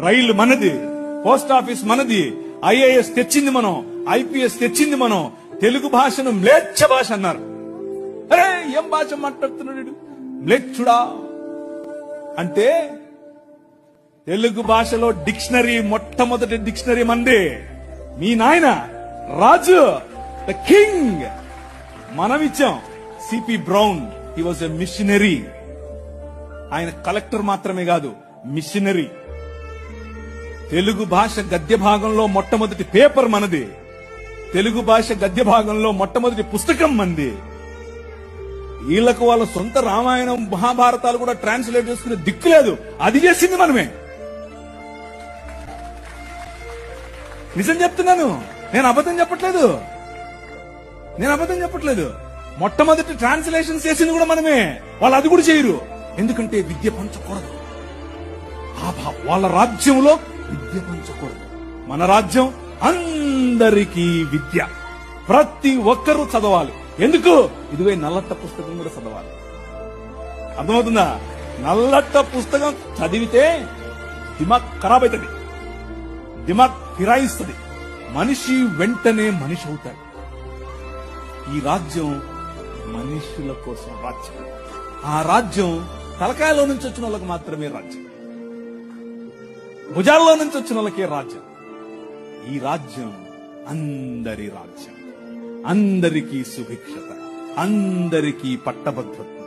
రైలు మనది, post office మనది, IAS తెచ్చింది మనం, ఐపీఎస్ తెచ్చింది మనం. తెలుగు భాషను మ్లేచ్ఛ భాష అన్నారు. అరే ఏం భాష మాట్లాడుతున్నాడు మ్లేచ్ఛుడా అంటే, తెలుగు భాషలో డిక్షనరీ, మొట్టమొదటి డిక్షనరీ మంది. మీ నాయన రాజు, ద కింగ్, మనమిచ్చాం. CP Brown, he was a missionary. ఆయన కలెక్టర్ మాత్రమే కాదు, మిషనరీ. తెలుగు భాష గద్య భాగంలో మొట్టమొదటి పేపర్ మనది. తెలుగు భాష గద్య భాగంలో మొట్టమొదటి పుస్తకం మంది. వీళ్లకు వాళ్ళ సొంత రామాయణం, మహాభారతాలు కూడా ట్రాన్స్లేట్ చేసుకునే దిక్కు లేదు. అది చేసింది మనమే. నిజం చెప్తున్నాను, నేను అబద్ధం చెప్పట్లేదు. మొట్టమొదటి ట్రాన్స్లేషన్ చేసింది కూడా మనమే. వాళ్ళు అది కూడా చేయరు. ఎందుకంటే విద్య పంచకూడదు. వాళ్ళ రాజ్యంలో విద్య పంచకూడదు. మన రాజ్యం అందరికీ విద్య, ప్రతి ఒక్కరూ చదవాలి. ఎందుకు? ఇదిగో నల్లట్ట పుస్తకం కూడా చదవాలి. అర్థమవుతుందా? నల్లట్ట పుస్తకం చదివితే దిమాగ్ ఖరాబ్ అవుతుంది, దిమాగ్ ఫిరాయిస్తుంది, మనిషి వెంటనే మనిషి అవుతాడు. ఈ రాజ్యం మనుషుల కోసం రాజ్యం. ఆ రాజ్యం తలకాయలో నుంచి వచ్చిన వాళ్ళకి మాత్రమే రాజ్యం, భుజాల్లో నుంచి వచ్చిన వాళ్ళకే రాజ్యం. ఈ రాజ్యం అందరి రాజ్యం, అందరికీ సుభిక్షత, అందరికీ పట్టభద్రత.